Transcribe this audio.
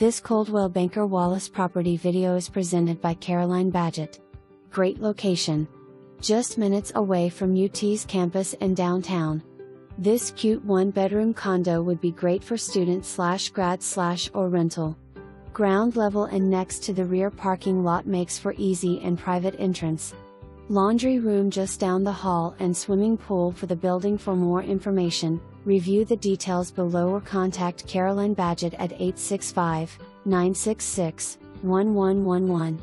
This Coldwell Banker Wallace property video is presented by Caroline.badgett. Great location. Just minutes away from UT's campus and downtown. This cute one-bedroom condo would be great for student/grad/ or rental. Ground level and next to the rear parking lot makes for easy and private entrance. Laundry room just down the hall and swimming pool for the building. For more information, review the details below or contact Caroline.badgett at 865-966-1111.